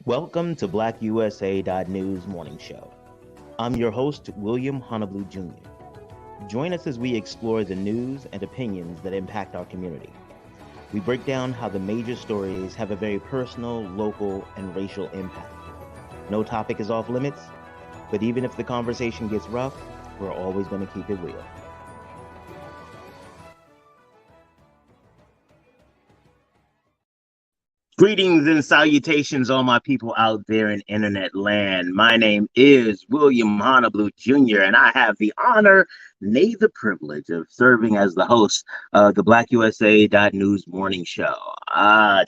Welcome to BlackUSA.news morning show. I'm your host, William Honolulu Jr. Join us as we explore the news and opinions that impact our community. We break down how the major stories have a very personal, local, and racial impact. No topic is off limits, but even if the conversation gets rough, we're always going to keep it real. Greetings and salutations, all my people out there in internet land. My name is William Honolulu Jr., and I have the honor, nay, the privilege of serving as the host of the BlackUSA.news morning show.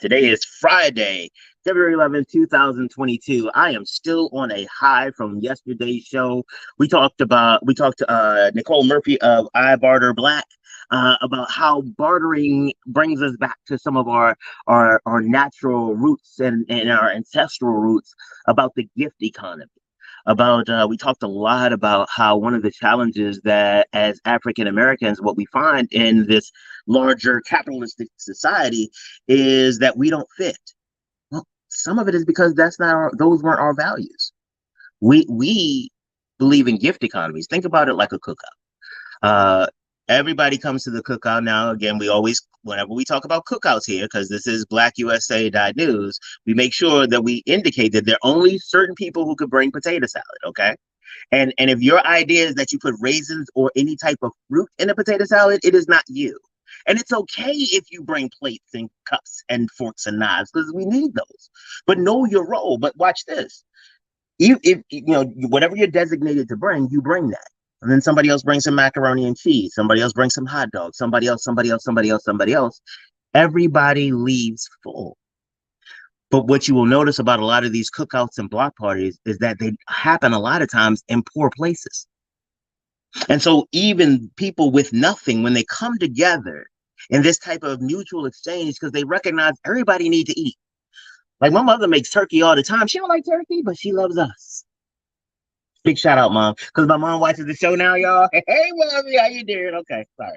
Today is Friday, February 11th, 2022. I am still on a high from yesterday's show. We talked to Nicole Murphy of I Barter Black. About how bartering brings us back to some of our natural roots and our ancestral roots, about the gift economy. We talked a lot about how one of the challenges that as African Americans, what we find in this larger capitalistic society is that we don't fit. Well, some of it is because those weren't our values. We believe in gift economies. Think about it like a cookout. Everybody comes to the cookout now. Again, whenever we talk about cookouts here, because this is BlackUSA.news, we make sure that we indicate that there are only certain people who could bring potato salad, okay? And if your idea is that you put raisins or any type of fruit in a potato salad, it is not you. And it's okay if you bring plates and cups and forks and knives, because we need those. But know your role. But watch this. If whatever you're designated to bring, you bring that. And then somebody else brings some macaroni and cheese. Somebody else brings some hot dogs. Somebody else. Everybody leaves full. But what you will notice about a lot of these cookouts and block parties is that they happen a lot of times in poor places. And so even people with nothing, when they come together in this type of mutual exchange, because they recognize everybody needs to eat. Like my mother makes turkey all the time. She don't like turkey, but she loves us. Big shout out, Mom, because my mom watches the show now, y'all. Hey, Mommy, how you doing? Okay, sorry.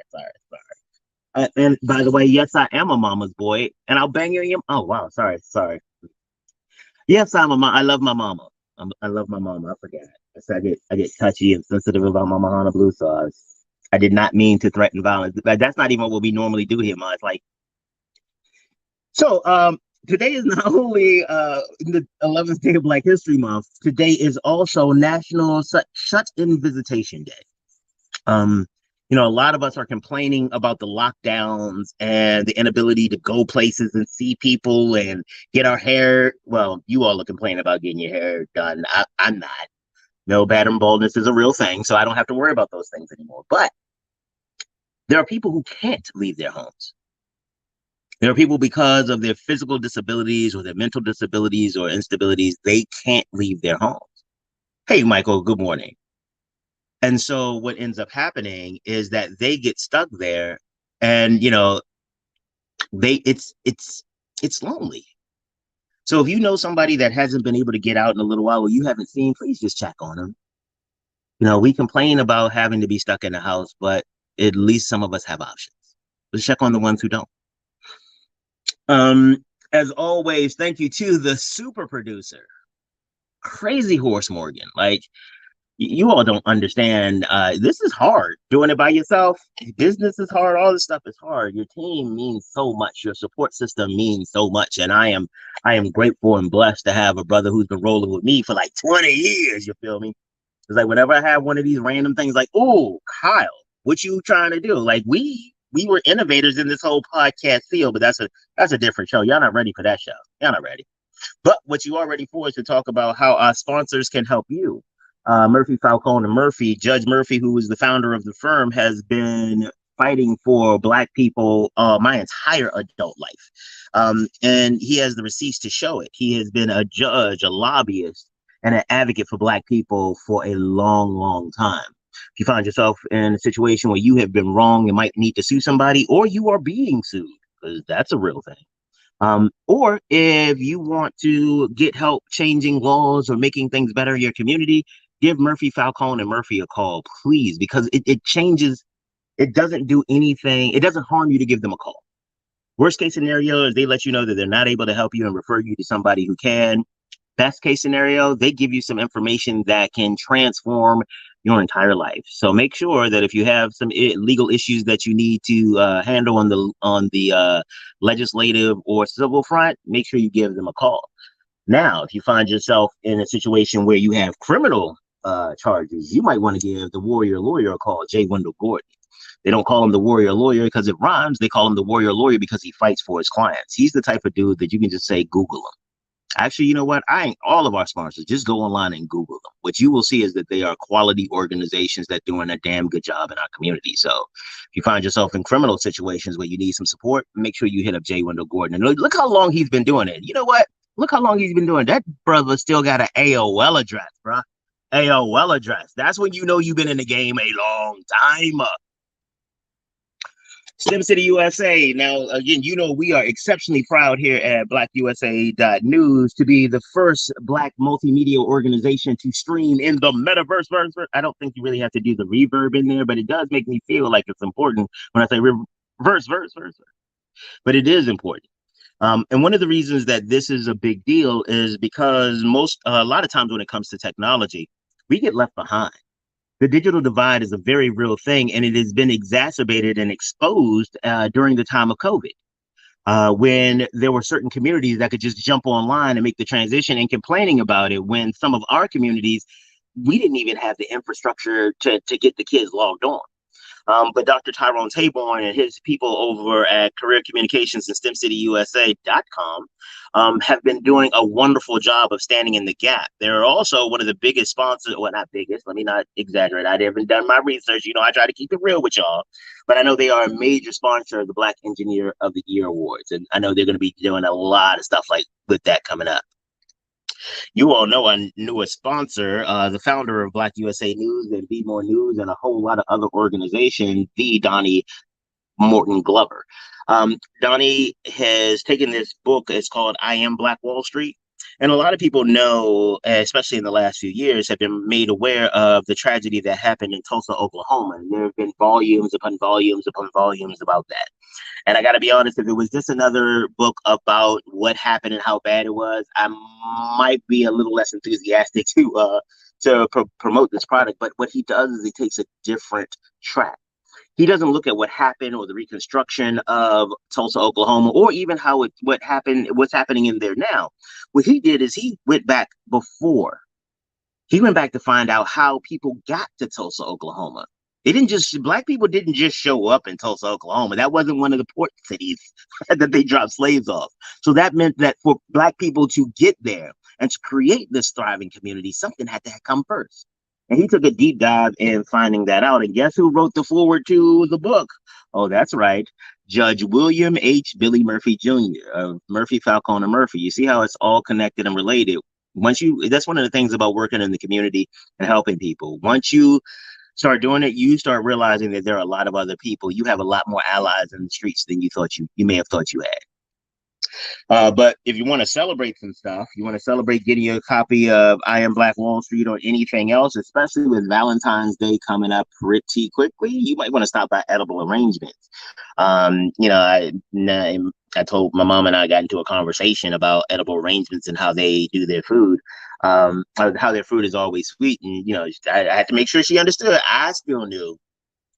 And by the way, yes, I am a mama's boy, and I'll bang your. Oh wow, sorry. Yes, I'm a mom. I love my mama. I love my mama. I forgot. So I get touchy and sensitive about Mama Honolulu, so I did not mean to threaten violence. But that's not even what we normally do here, Ma. It's like so. Today is not only the 11th day of Black History Month, today is also National Shut-in Visitation Day. A lot of us are complaining about the lockdowns and the inability to go places and see people and get our hair. Well, you all are complaining about getting your hair done. I'm not. No, pattern baldness is a real thing, so I don't have to worry about those things anymore. But there are people who can't leave their homes. There are people, because of their physical disabilities or their mental disabilities or instabilities, they can't leave their homes. Hey, Michael, good morning. And so what ends up happening is that they get stuck there, and it's lonely. So if you know somebody that hasn't been able to get out in a little while, or you haven't seen, please just check on them. We complain about having to be stuck in the house, but at least some of us have options. Let's check on the ones who don't. As always, thank you to the super producer, Crazy Horse Morgan. Like, you all don't understand. This is hard. Doing it by yourself, business is hard. All this stuff is hard. Your team means so much. Your support system means so much. And I am grateful and blessed to have a brother who's been rolling with me for like 20 years. You feel me? It's like whenever I have one of these random things, like, oh, Kyle, what you trying to do? Like, we were innovators in this whole podcast field, but that's a different show. Y'all not ready for that show. Y'all not ready. But what you are ready for is to talk about how our sponsors can help you. Murphy, Falcone, and Murphy, Judge Murphy, who is the founder of the firm, has been fighting for Black people my entire adult life. And he has the receipts to show it. He has been a judge, a lobbyist, and an advocate for Black people for a long, long time. If you find yourself in a situation where you have been wrong and might need to sue somebody, or you are being sued, because that's a real thing. Or if you want to get help changing laws or making things better in your community, give Murphy, Falcone, and Murphy a call, please, because it changes. It doesn't do anything. It doesn't harm you to give them a call. Worst case scenario is they let you know that they're not able to help you and refer you to somebody who can. best case scenario, they give you some information that can transform your entire life. So make sure that if you have some legal issues that you need to handle on the legislative or civil front, make sure you give them a call. Now, if you find yourself in a situation where you have criminal charges, you might want to give the warrior lawyer a call, J. Wendell Gordon. They don't call him the warrior lawyer because it rhymes. They call him the warrior lawyer because he fights for his clients. He's the type of dude that you can just say, Google him. Actually, you know what? I ain't all of our sponsors. Just go online and Google them. What you will see is that they are quality organizations that doing a damn good job in our community. So if you find yourself in criminal situations where you need some support, make sure you hit up J. Wendell Gordon. And look how long he's been doing it. You know what? Look how long he's been doing it. That brother still got an AOL address, bro. AOL address. That's when you know you've been in the game a long time. Stem City USA. Now, again, you know, we are exceptionally proud here at BlackUSA.news to be the first Black multimedia organization to stream in the metaverse. I don't think you really have to do the reverb in there, but it does make me feel like it's important when I say verse. But it is important. And one of the reasons that this is a big deal is because a lot of times when it comes to technology, we get left behind. The digital divide is a very real thing, and it has been exacerbated and exposed during the time of COVID, when there were certain communities that could just jump online and make the transition and complaining about it when some of our communities, we didn't even have the infrastructure to get the kids logged on. But Dr. Tyrone Taborn and his people over at Career Communications and StemCityUSA.com have been doing a wonderful job of standing in the gap. They're also one of the biggest sponsors, well, not biggest, let me not exaggerate. I haven't done my research. You know, I try to keep it real with y'all, but I know they are a major sponsor of the Black Engineer of the Year Awards. And I know they're going to be doing a lot of stuff like with that coming up. You all know our newest sponsor, the founder of BlackUSA.news and Be More News and a whole lot of other organizations, the Donnie Morton Glover. Donnie has taken this book. It's called I Am Black Wall Street. And a lot of people know, especially in the last few years, have been made aware of the tragedy that happened in Tulsa, Oklahoma. And there have been volumes upon volumes upon volumes about that. And I got to be honest, if it was just another book about what happened and how bad it was, I might be a little less enthusiastic to promote this product. But what he does is he takes a different track. He doesn't look at what happened or the reconstruction of Tulsa, Oklahoma, or even what's happening in there now. What he did is he went back before. He went back to find out how people got to Tulsa, Oklahoma. Black people didn't just show up in Tulsa, Oklahoma. That wasn't one of the port cities that they dropped slaves off. So that meant that for Black people to get there and to create this thriving community, something had to come first. And he took a deep dive in finding that out. And guess who wrote the foreword to the book? Oh, that's right. Judge William H. Billy Murphy Jr. of Murphy, Falcone, and Murphy. You see how it's all connected and related. That's one of the things about working in the community and helping people. Once you start doing it, you start realizing that there are a lot of other people. You have a lot more allies in the streets than you may have thought you had. But if you want to celebrate some stuff, you want to celebrate getting a copy of I Am Black Wall Street or anything else, especially with Valentine's Day coming up pretty quickly, you might want to stop by Edible Arrangements. I told my mom and I got into a conversation about Edible Arrangements and how they do their food, how their food is always sweet. And, I had to make sure she understood. I still knew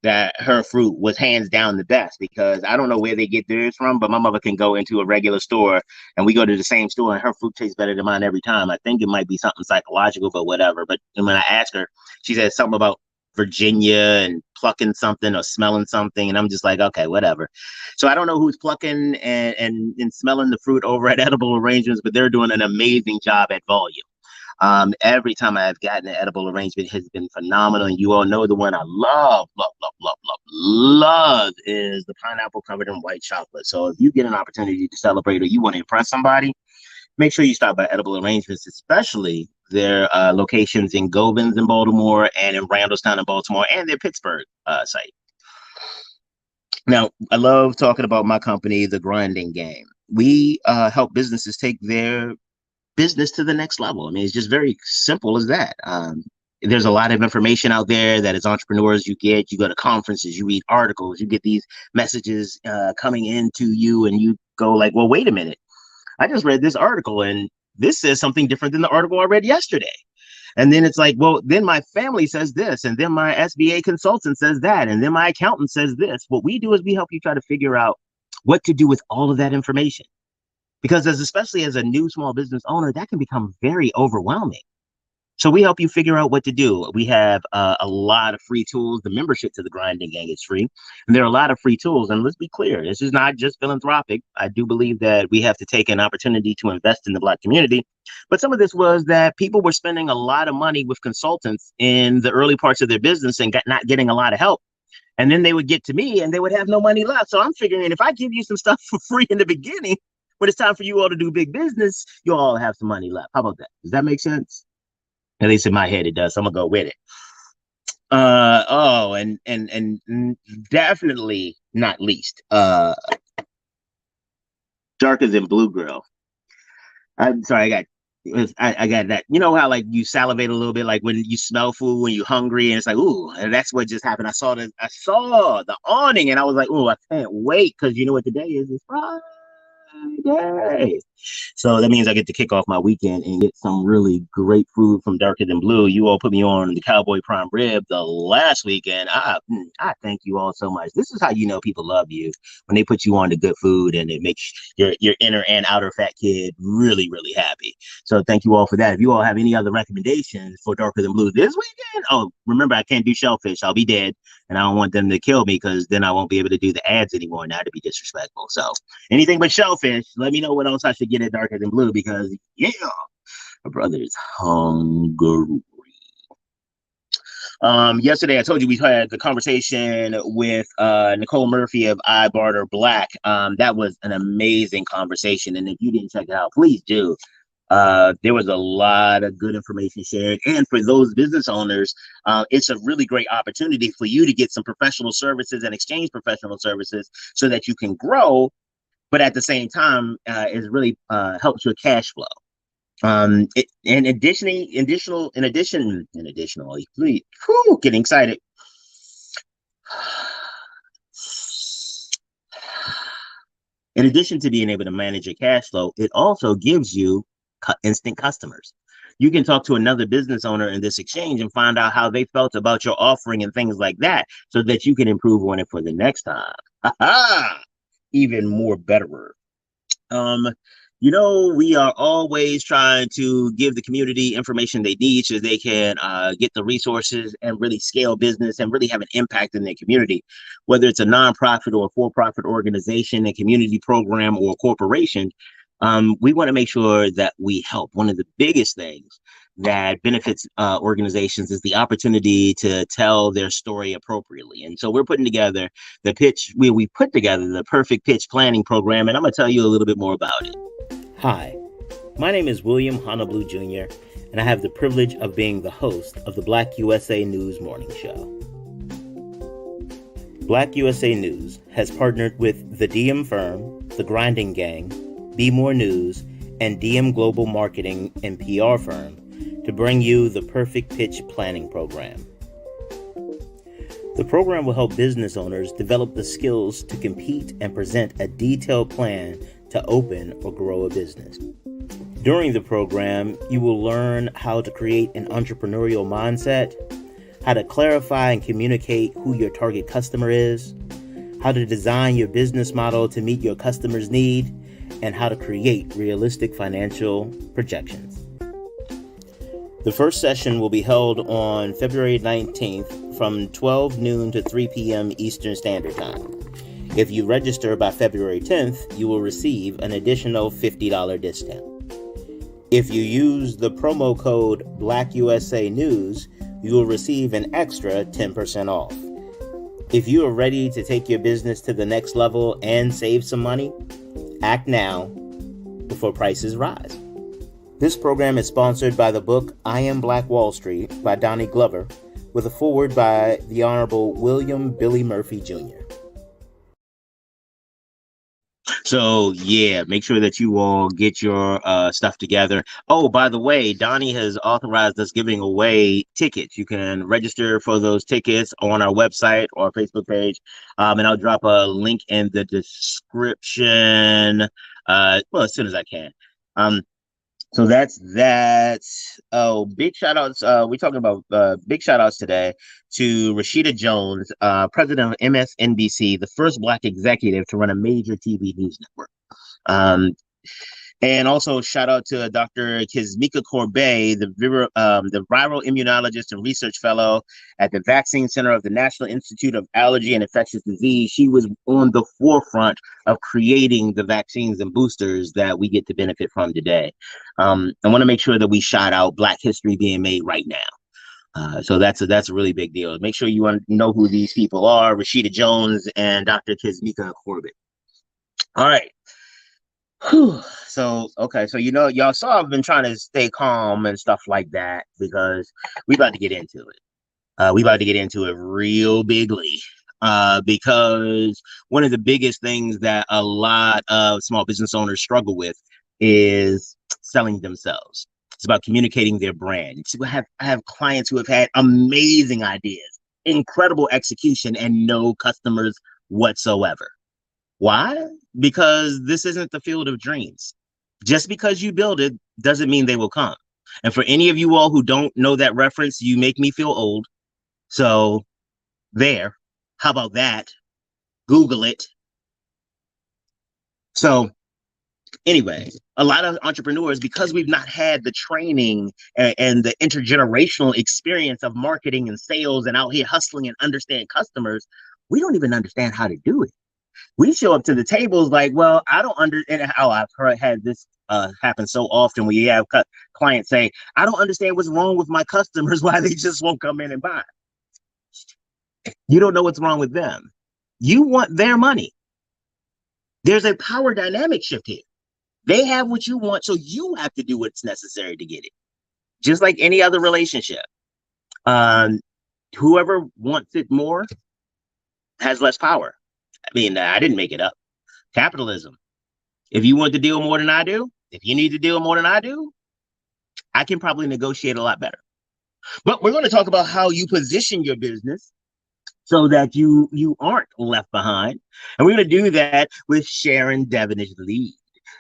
that her fruit was hands down the best, because I don't know where they get theirs from, but my mother can go into a regular store and we go to the same store and her fruit tastes better than mine every time. I think it might be something psychological, but whatever. But when I asked her, she said something about Virginia and plucking something or smelling something. And I'm just like, okay, whatever. So I don't know who's plucking and smelling the fruit over at Edible Arrangements, but they're doing an amazing job at volume. Every time I've gotten an edible arrangement has been phenomenal. And you all know the one I love is the pineapple covered in white chocolate. So if you get an opportunity to celebrate or you want to impress somebody, make sure you stop by Edible Arrangements, especially their locations in Gobins in Baltimore and in Randallstown in Baltimore and their Pittsburgh site. Now, I love talking about my company, The Grinding Game. We help businesses take their business to the next level. I mean, it's just very simple as that. There's a lot of information out there that as entrepreneurs you go to conferences, you read articles, you get these messages coming into you and you go like, well, wait a minute. I just read this article and this says something different than the article I read yesterday. And then it's like, well, then my family says this, and then my SBA consultant says that, and then my accountant says this. What we do is we help you try to figure out what to do with all of that information. Because especially as a new small business owner, that can become very overwhelming. So we help you figure out what to do. We have a lot of free tools. The membership to the Grinding Gang is free. And there are a lot of free tools. And let's be clear, this is not just philanthropic. I do believe that we have to take an opportunity to invest in the Black community. But some of this was that people were spending a lot of money with consultants in the early parts of their business and not getting a lot of help. And then they would get to me and they would have no money left. So I'm figuring if I give you some stuff for free in the beginning, when it's time for you all to do big business, you'll all have some money left. How about that? Does that make sense? At least in my head, it does. So I'm gonna go with it. And definitely not least, Darker Than Blue Girl. I'm sorry, I got that. You know how like you salivate a little bit, like when you smell food when you're hungry, and it's like, ooh, and that's what just happened. I saw the awning, and I was like, ooh, I can't wait because you know what today is? It's Friday. So that means I get to kick off my weekend and get some really great food from Darker Than Blue. You all put me on the Cowboy Prime Rib the last weekend. I thank you all so much. This is how you know people love you, when they put you on to good food and it makes your inner and outer fat kid really, really happy. So thank you all for that. If you all have any other recommendations for Darker Than Blue this weekend, oh, remember I can't do shellfish. I'll be dead. And I don't want them to kill me because then I won't be able to do the ads anymore. Now to be disrespectful. So anything but shellfish, let me know what else I should get at Darker Than Blue because, yeah, my brother is hungry. Yesterday, I told you we had the conversation with Nicole Murphy of I Barter Black. That was an amazing conversation. And if you didn't check it out, please do. There was a lot of good information shared. And for those business owners, it's a really great opportunity for you to get some professional services and exchange professional services so that you can grow. But at the same time, it really helps with cash flow. Additionally, please, getting excited. In addition to being able to manage your cash flow, it also gives you instant customers. You can talk to another business owner in this exchange and find out how they felt about your offering and things like that so that you can improve on it for the next time. Even more betterer. We are always trying to give the community information they need so they can get the resources and really scale business and really have an impact in their community, whether it's a nonprofit or a for-profit organization, a community program, or a corporation. We want to make sure that we help. One of the biggest things that benefits organizations is the opportunity to tell their story appropriately. And so we're putting together we put together the perfect pitch planning program, and I'm going to tell you a little bit more about it. Hi, my name is William Honolulu Jr., and I have the privilege of being the host of the BlackUSA.news morning show. BlackUSA.news has partnered with the DM Firm, the Grinding Gang, Be More News, and DM Global Marketing and PR Firm to bring you the Perfect Pitch Planning Program. The program will help business owners develop the skills to compete and present a detailed plan to open or grow a business. During the program, you will learn how to create an entrepreneurial mindset, how to clarify and communicate who your target customer is, how to design your business model to meet your customer's need, and how to create realistic financial projections. The first session will be held on February 19th from 12 noon to 3 p.m. Eastern Standard Time. If you register by February 10th, you will receive an additional $50 discount. If you use the promo code BlackUSA.news, you will receive an extra 10% off. If you are ready to take your business to the next level and save some money, act now before prices rise. This program is sponsored by the book I Am Black Wall Street by Donnie Glover, with a foreword by the Honorable William Billy Murphy Jr. So, yeah, make sure that you all get your stuff together. Oh, by the way, Donnie has authorized us giving away tickets. You can register for those tickets on our website or Facebook page. And I'll drop a link in the description, as soon as I can. So that's that. Oh, big shout outs. We're talking about big shout outs today to Rashida Jones, president of MSNBC, the first Black executive to run a major TV news network. Um, And also shout out to Dr. Kizmika Corbet, the viral immunologist and research fellow at the Vaccine Center of the National Institute of Allergy and Infectious Disease. She was on the forefront of creating the vaccines and boosters that we get to benefit from today. I want to make sure that we shout out Black history being made right now. So that's a really big deal. Make sure you know who these people are: Rashida Jones and Dr. Kizmika Corbett. All right. Whew. So okay, so y'all saw I've been trying to stay calm and stuff like that because we about to get into it. We about to get into it real bigly. Because one of the biggest things that a lot of small business owners struggle with is selling themselves. It's about communicating their brand. I have clients who have had amazing ideas, incredible execution, and no customers whatsoever. Why? Because this isn't the field of dreams. Just because you build it doesn't mean they will come. And for any of you all who don't know that reference, you make me feel old. So there, how about that? Google it. So anyway, a lot of entrepreneurs, because we've not had the training and the intergenerational experience of marketing and sales and out here hustling and understand customers, we don't even understand how to do it. We show up to the tables like, well, I don't understand how I've had this happen so often. We have clients say, I don't understand what's wrong with my customers, why they just won't come in and buy. You don't know what's wrong with them. You want their money. There's a power dynamic shift here. They have what you want, so you have to do what's necessary to get it. Just like any other relationship. Whoever wants it more has less power. I mean, I didn't make it up. Capitalism. If you want to deal more than I do, if you need to deal more than I do, I can probably negotiate a lot better. But we're going to talk about how you position your business so that you aren't left behind. And we're going to do that with Sharon Devonish-Leid.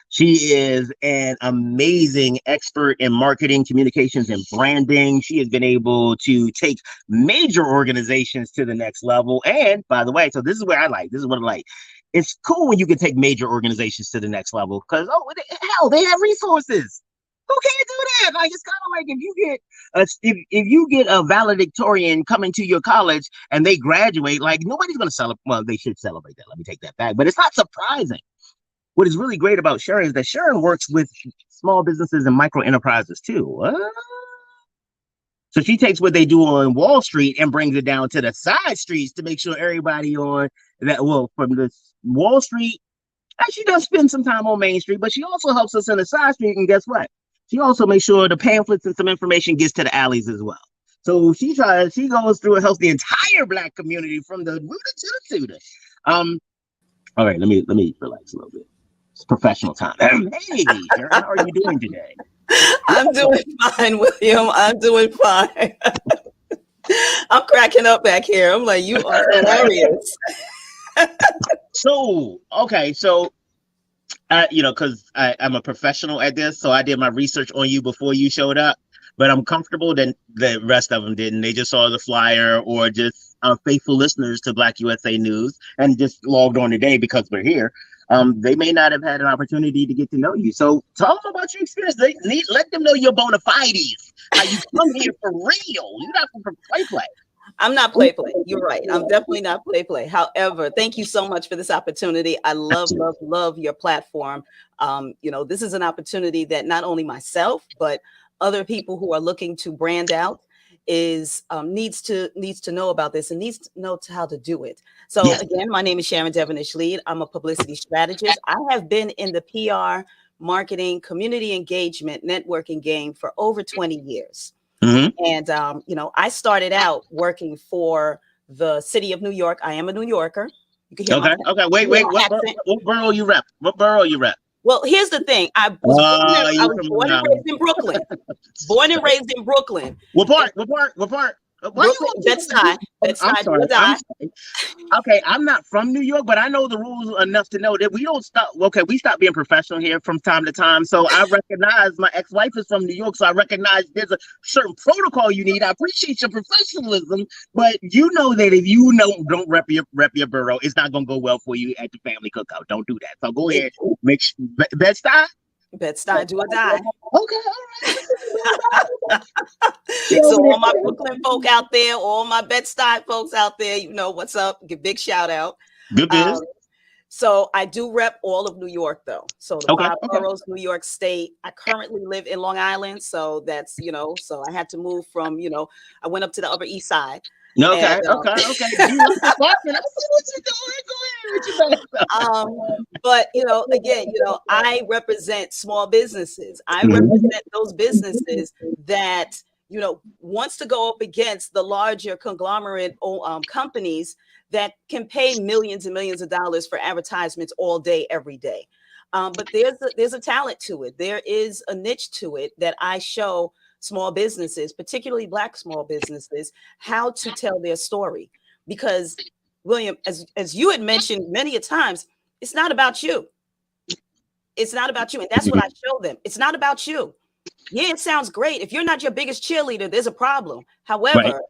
She is an amazing expert in marketing, communications, and branding. She has been able to take major organizations to the next level. And by the way, so this is what I like. It's cool when you can take major organizations to the next level because, hell, they have resources. Who can't do that? Like, it's kind of like if you get a valedictorian coming to your college and they graduate, like nobody's going to celebrate. Well, they should celebrate that. Let me take that back. But it's not surprising. What is really great about Sharon is that Sharon works with small businesses and micro enterprises too. So she takes what they do on Wall Street and brings it down to the side streets to make sure everybody on that, well, from the Wall Street, and she does spend some time on Main Street, but she also helps us in the side street. And guess what? She also makes sure the pamphlets and some information gets to the alleys as well. So she goes through and helps the entire Black community from the rooter to the tutor. All right, let me relax a little bit. It's professional time. Hey, Sharon, how are you doing today? I'm doing fine, William. I'm doing fine. I'm cracking up back here. I'm like, you are hilarious. So, okay, so, because I'm a professional at this, so I did my research on you before you showed up, but I'm comfortable that the rest of them didn't. They just saw the flyer or just faithful listeners to BlackUSA.news and just logged on today because we're here. They may not have had an opportunity to get to know you. So tell them about your experience. Let them know your bona fides. How you come here for real. You're not for play. I'm not play. You're right. I'm definitely not play. However, thank you so much for this opportunity. I love your platform. This is an opportunity that not only myself, but other people who are looking to brand out needs to know about this and needs to know how to do it. So again, my name is Sharon Devonish-Leid. I'm a publicity strategist. I have been in the PR, marketing, community engagement, networking game for over 20 years. Mm-hmm. And I started out working for the city of New York. I am a New Yorker. You can hear okay. Wait. What borough you rep? Well, here's the thing. I was born and raised in Brooklyn. Born and raised in Brooklyn. What part? Why Brooklyn, you Bed-Stuy, I'm Bed-Stuy, do sorry. or die. Okay, I'm not from New York, but I know the rules enough to know that we don't stop. Okay, we stop being professional here from time to time. So I recognize my ex-wife is from New York, so I recognize there's a certain protocol you need. I appreciate your professionalism, but you know that if you don't rep your borough, it's not gonna go well for you at the family cookout. Don't do that. So go ahead, make sure Bed-Stuy. Bed-Stuy, do or die. Okay, all right. So all my Brooklyn folk out there, all my Bed-Stuy folks out there, you know what's up. Give big shout out. Good biz. So I do rep all of New York, though. So the Okay, 5 boroughs, New York State. I currently live in Long Island, so that's so I had to move from I went up to the Upper East Side. Okay, And, okay. You like the apartment? I see what you're doing. Go ahead with your but again, I represent small businesses. I represent those businesses that wants to go up against the larger conglomerate companies that can pay millions and millions of dollars for advertisements all day, every day. But there's a talent to it. There is a niche to it that I show small businesses, particularly Black small businesses, how to tell their story. Because William, as you had mentioned many a times, it's not about you. It's not about you. And that's what I show them. It's not about you. Yeah, it sounds great. If you're not your biggest cheerleader, there's a problem. However,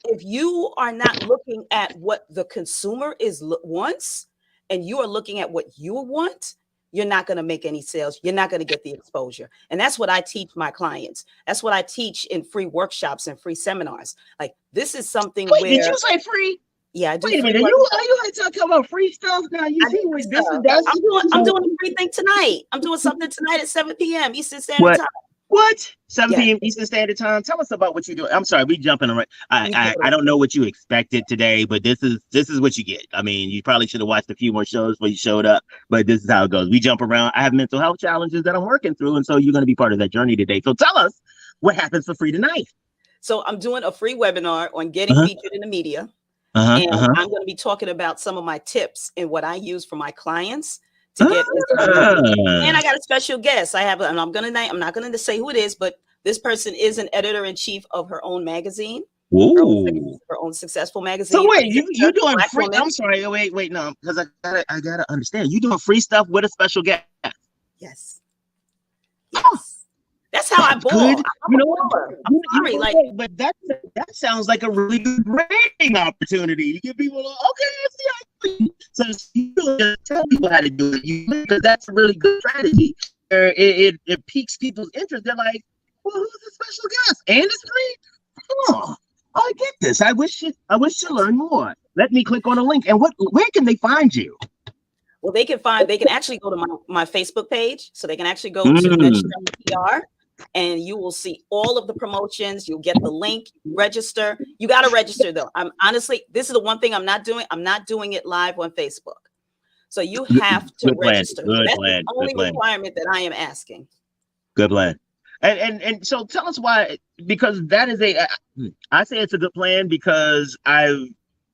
if you are not looking at what the consumer wants, and you are looking at what you want, you're not going to make any sales. You're not going to get the exposure. And that's what I teach my clients. That's what I teach in free workshops and free seminars. Like, this is something where... Did you say free? Yeah, I do. Wait a minute. Are you talking about free stuff now? You see what this is? I'm doing a free thing tonight. I'm doing something tonight at 7 p.m. Eastern Standard Time. What? 7 p.m. Eastern Standard Time. Tell us about what you're doing. I'm sorry, we jumping around. I don't know what you expected today, but this is what you get. I mean, you probably should have watched a few more shows before you showed up, but this is how it goes. We jump around. I have mental health challenges that I'm working through, and so you're going to be part of that journey today. So tell us what happens for free tonight. So I'm doing a free webinar on getting featured in the media. I'm going to be talking about some of my tips and what I use for my clients to get and I got a special guest. And I'm not going to say who it is, but this person is an editor-in-chief of her own magazine. Her own successful magazine. So wait, you doing free? I'm sorry. Wait, no, because I gotta understand. You doing free stuff with a special guest? Yes. That's how I ball. Good. I'm sorry, but that sounds like a really good branding opportunity. You give people so you just tell people how to do it. Because that's a really good strategy. It piques people's interest. They're like, well, who's the special guest? And it's free. Oh, I get this. I wish to learn more. Let me click on a link. And where can they find you? Well, they can actually go to my Facebook page. So they can actually go to Register PR. And you will see all of the promotions. You'll get the link, register. You got to register though. This is the one thing I'm not doing. I'm not doing it live on Facebook. So you have to register. That's the only requirement that I am asking. Good plan. And so tell us why, because that is I say it's a good plan because I've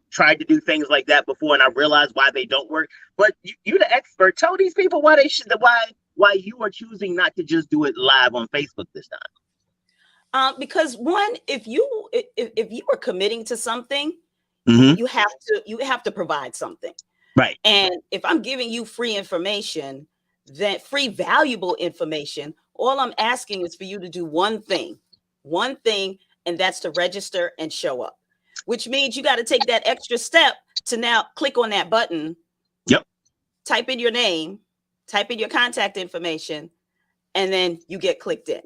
tried to do things like that before and I realized why they don't work. But you're the expert. Tell these people why you are choosing not to just do it live on Facebook this time. Because one, if you are committing to something, you have to provide something. Right. And if I'm giving you free information, that free valuable information, all I'm asking is for you to do one thing, and that's to register and show up, which means you got to take that extra step to now click on that button. Yep. Type in your name. Type in your contact information, and then you get clicked in.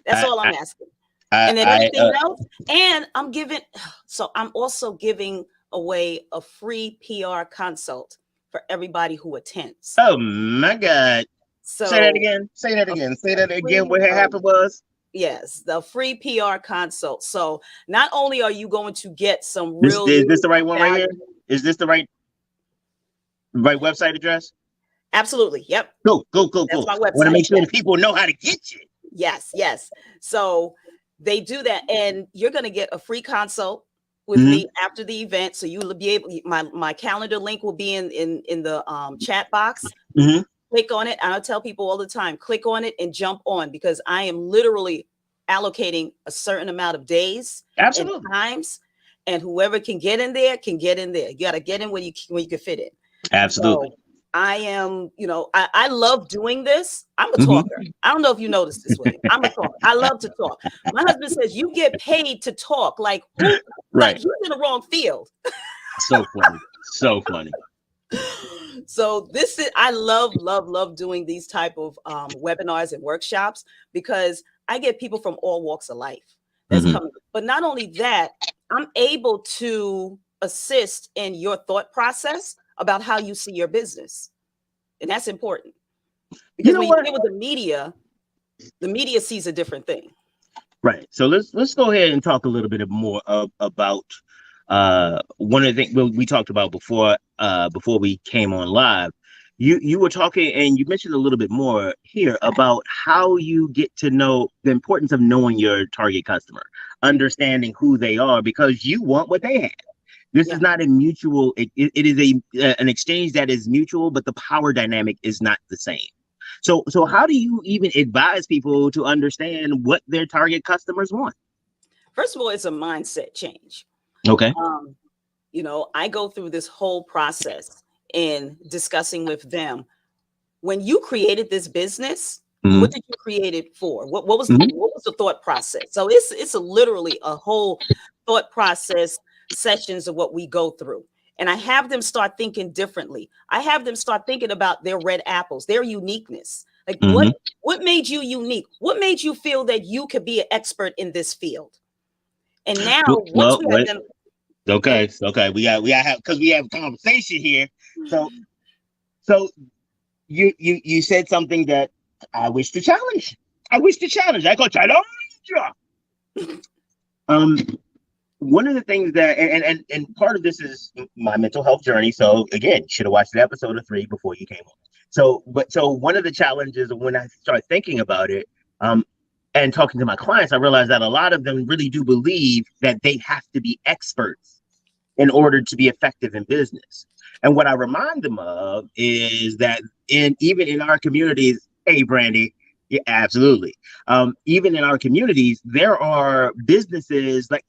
That's all I'm asking. And then anything else. And I'm also giving away a free PR consult for everybody who attends. Oh my God. So say that again. Say that again. What had happened was? Yes, the free PR consult. So not only are you going to get some real... Is this the right one right here? Is this the right website address? Absolutely. Yep. Cool. That's my website. I want to make sure that people know how to get you. Yes. So they do that, and you're going to get a free consult with me after the event. So you will be able. My calendar link will be in the chat box. Click on it. And I'll tell people all the time, click on it and jump on, because I am literally allocating a certain amount of days and Absolutely. times, and whoever can get in there can get in there. You got to get in when you can fit in. Absolutely. So I am, I love doing this. I'm a Mhm. talker. I don't know if you noticed this, William. I'm a talker. I love to talk. My husband says you get paid to talk. Like who? Right. Like he's in the wrong field. So funny. So funny. So this is, I love doing these type of webinars and workshops, because I get people from all walks of life that's coming. But not only that, I'm able to assist in your thought process about how you see your business. And that's important, because when you deal with the media sees a different thing. Right. So let's go ahead and talk a little bit more about one of the things we talked about before we came on live. You were talking, and you mentioned a little bit more here about how you get to know the importance of knowing your target customer, understanding who they are, because you want what they have. This is not a mutual. It is an exchange that is mutual, but the power dynamic is not the same. So how do you even advise people to understand what their target customers want? First of all, it's a mindset change. Okay. I go through this whole process in discussing with them. When you created this business, what did you create it for? What was the thought process? So it's literally a whole thought process sessions of what we go through. And I have them start thinking differently. I have them start thinking about their red apples, their uniqueness. Like what made you unique? What made you feel that you could be an expert in this field? And now Okay. We have, because we have a conversation here. So you said something that I wish to challenge. I go challenge you. One of the things that, and part of this is my mental health journey. So again, you should have watched the episode of 3 before you came on. So one of the challenges when I start thinking about it, and talking to my clients, I realized that a lot of them really do believe that they have to be experts in order to be effective in business. And what I remind them of is that even in our communities, hey, Brandy, yeah, absolutely. Even in our communities, there are businesses like,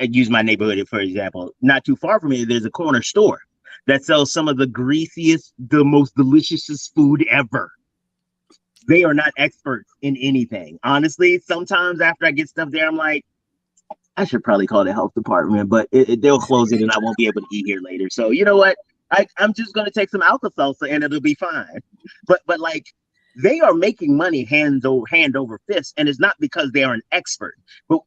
I use my neighborhood, for example, not too far from here, there's a corner store that sells some of the greasiest, the most deliciousest food ever. They are not experts in anything. Honestly, sometimes after I get stuff there, I'm like, I should probably call the health department, but they'll close it and I won't be able to eat here later. So you know what? I'm just going to take some Alka-Seltzer and it'll be fine. But like, they are making money hand over fist, and it's not because they are an expert.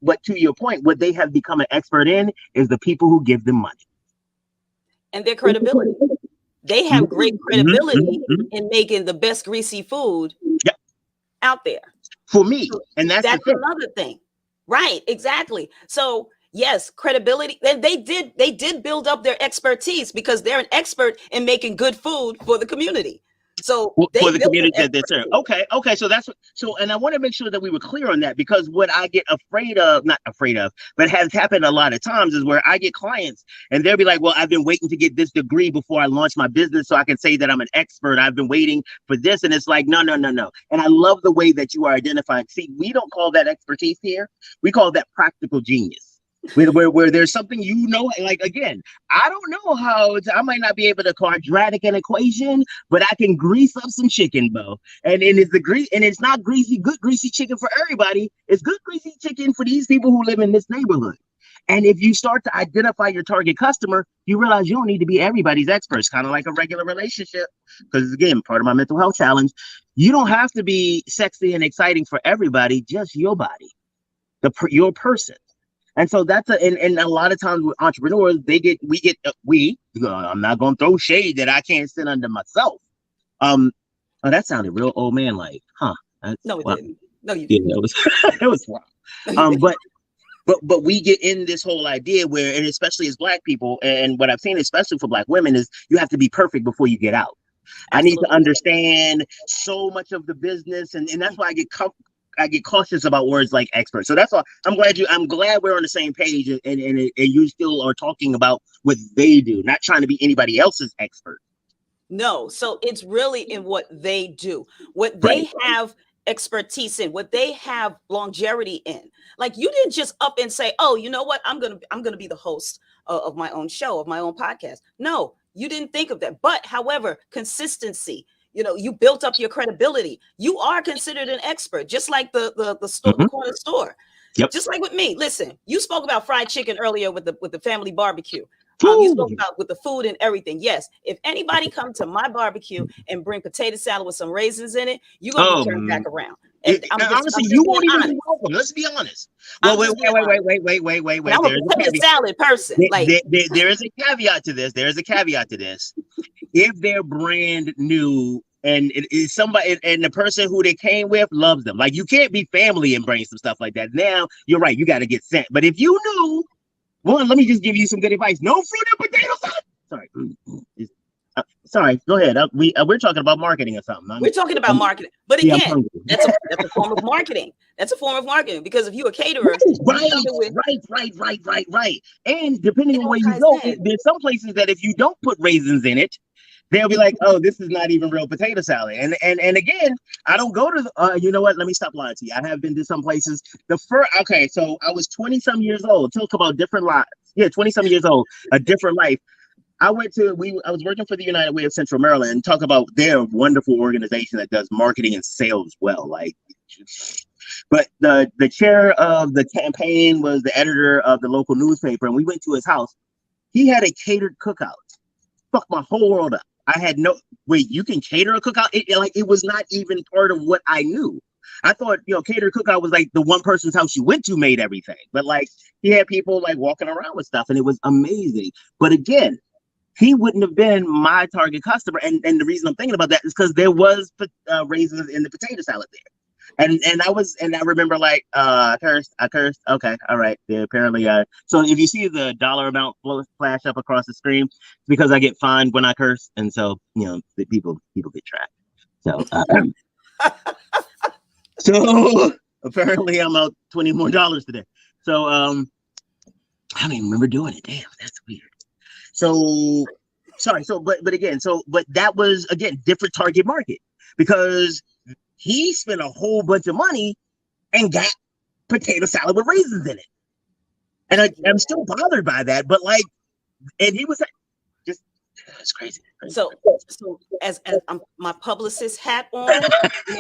But to your point, what they have become an expert in is the people who give them money. And their credibility. They have great credibility in making the best greasy food out there. For me. And that's another thing. Right, exactly. So yes, credibility. And they did build up their expertise, because they're an expert in making good food for the community. So for the community that they serve. Okay. So and I want to make sure that we were clear on that, because what I get not afraid of, but has happened a lot of times is where I get clients and they'll be like, well, I've been waiting to get this degree before I launch my business so I can say that I'm an expert. I've been waiting for this. And it's like, no. And I love the way that you are identifying. See, we don't call that expertise here. We call that practical genius. Where there's something, like, again, I don't know how I might not be able to quadratic an equation, but I can grease up some chicken, Bo. And it's not good greasy chicken for everybody. It's good greasy chicken for these people who live in this neighborhood. And if you start to identify your target customer, you realize you don't need to be everybody's experts, kind of like a regular relationship. Because again, part of my mental health challenge, you don't have to be sexy and exciting for everybody, just your body, your person. And so that's and a lot of times with entrepreneurs, I'm not going to throw shade that I can't sit under myself. Oh, that sounded real old man like, huh? No, it didn't. No, you didn't. Yeah, it was wrong. But we get in this whole idea where, and especially as Black people, and what I've seen, especially for Black women, is you have to be perfect before you get out. Absolutely. I need to understand so much of the business, and that's why I get cautious about words like expert. So that's all. I'm glad we're on the same page, and you still are talking about what they do, not trying to be anybody else's expert. No, so it's really in what they do, what they have expertise in, what they have longevity in. Like, you didn't just up and say, oh, you know what, I'm gonna be the host of my own show, of my own podcast. No, you didn't think of that. But however, consistency, you built up your credibility. You are considered an expert, just like the store, the corner store. Yep. Just like with me. Listen, you spoke about fried chicken earlier with the family barbecue. Ooh. You spoke about with the food and everything. Yes, if anybody come to my barbecue and bring potato salad with some raisins in it, you're gonna be turned back around. And honestly, you won't even be welcome. Let's be honest. Well, wait. I'm a potato salad person. There is a caveat to this. If they're brand new and it is somebody, and the person who they came with loves them, like, you can't be family and bring some stuff like that. Now you're right. You got to get sent. But if you knew, one, let me just give you some good advice. No fruit and potato salad. Sorry, go ahead. We're talking about marketing or something. We're talking about marketing, but again, that's a form of marketing. That's a form of marketing, because if you're a caterer, right. And depending on where you go, there's some places that if you don't put raisins in it, they'll be like, oh, this is not even real potato salad. And again, I don't go to you know what? Let me stop lying to you. I have been to some places. So I was 20-some years old. Talk about different lives. Yeah, 20-some years old, a different life. I was working for the United Way of Central Maryland, and talk about their wonderful organization that does marketing and sales well. But the chair of the campaign was the editor of the local newspaper, and we went to his house. He had a catered cookout. Fucked my whole world up. I had no wait. You can cater a cookout? It was not even part of what I knew. I thought, catered cookout was like the one person's house you went to made everything. But he had people walking around with stuff, and it was amazing. But again, he wouldn't have been my target customer. And the reason I'm thinking about that is because there was raisins in the potato salad there. And I remember I cursed. Okay. All right. Yeah, apparently. So if you see the dollar amount flash up across the screen, it's because I get fined when I curse. And so, the people get tracked. So, so apparently I'm out $20 more today. So, I don't even remember doing it. Damn, that's weird. So sorry. But that was, again, different target market, because he spent a whole bunch of money and got potato salad with raisins in it. And I'm still bothered by that, but and he was it's crazy. So as my publicist hat on,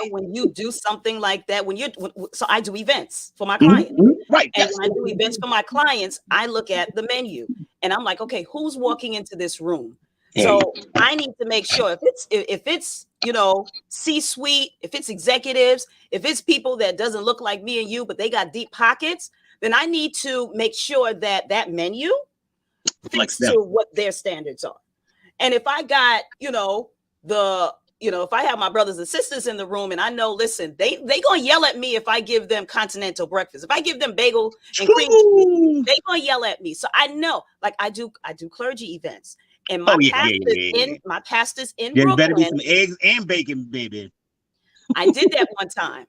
when you do something like that, so I do events for my clients, right? And when I do events for my clients, I look at the menu and I'm like, okay, who's walking into this room? So I need to make sure if it's C-suite, if it's executives, if it's people that doesn't look like me and you, but they got deep pockets, then I need to make sure that menu fits to what their standards are. And if I got, if I have my brothers and sisters in the room and I know, listen, they gonna yell at me if I give them continental breakfast. If I give them bagel and cream cheese, they gonna yell at me. So I know, I do clergy events, and my pastors in Brooklyn. Better be some eggs and bacon, baby. I did that one time,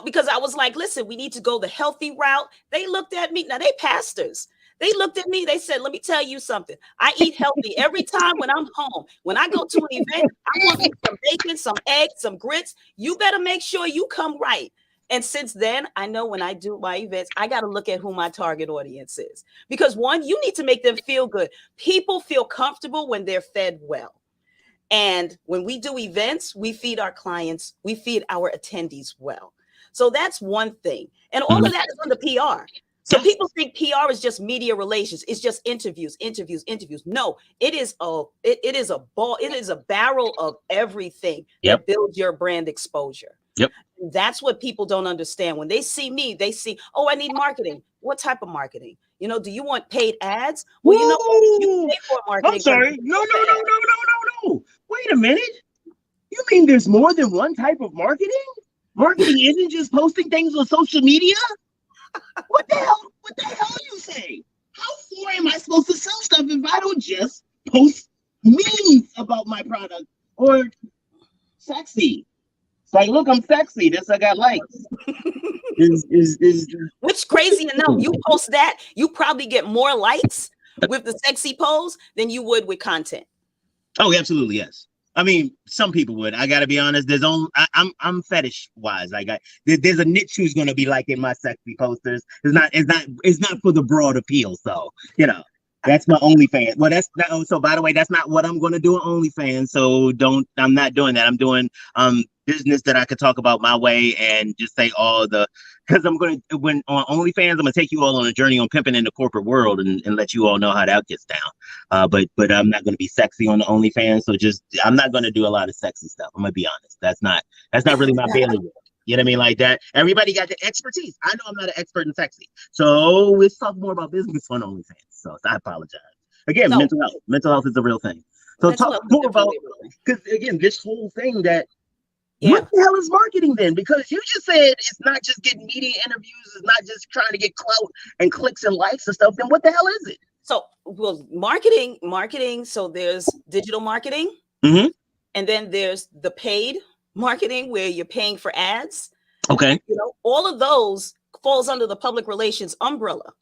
because I was like, listen, we need to go the healthy route. They looked at me. Now they pastors. They looked at me. They said, let me tell you something. I eat healthy every time when I'm home. When I go to an event, I want some bacon, some eggs, some grits. You better make sure you come right. And since then, I know when I do my events, I got to look at who my target audience is. Because one, you need to make them feel good. People feel comfortable when they're fed well. And when we do events, we feed our clients, we feed our attendees well. So that's one thing. And all of that is under PR. So people think PR is just media relations. It's just interviews. No, it is a barrel of everything that builds your brand exposure. Yep. And that's what people don't understand. When they see me, they see, oh, I need marketing. What type of marketing? Do you want paid ads? Well, you pay for marketing. I'm sorry. No. Wait a minute. You mean there's more than one type of marketing? Marketing isn't just posting things on social media? What the hell are you saying? How far am I supposed to sell stuff if I don't just post memes about my product or sexy? It's like, look, I'm sexy. This I got likes. Which crazy enough, you post that, you probably get more likes with the sexy pose than you would with content. Oh, absolutely, yes. I mean, some people would. I gotta be honest. There's only I'm fetish wise. There's a niche who's gonna be liking my sexy posters. It's not for the broad appeal. So that's my OnlyFans. Well, that's not. Oh, so by the way, that's not what I'm gonna do on OnlyFans. So don't. I'm not doing that. I'm doing business that I could talk about my way and just say all the. Because when on OnlyFans, I'm gonna take you all on a journey on pimping in the corporate world and let you all know how that gets down. But I'm not gonna be sexy on the OnlyFans. So I'm not gonna do a lot of sexy stuff. I'm gonna be honest. That's not really my bailiwick. You know what I mean? Like that. Everybody got the expertise. I know I'm not an expert in sexy. So let's talk more about business on OnlyFans. So I apologize. Again, mental health. Mental health is a real thing. So talk more about, because again, this whole thing that, what the hell is marketing then? Because you just said it's not just getting media interviews, it's not just trying to get clout and clicks and likes and stuff. Then what the hell is it? So, well, marketing. So there's digital marketing, and then there's the paid marketing where you're paying for ads. Okay. All of those falls under the public relations umbrella.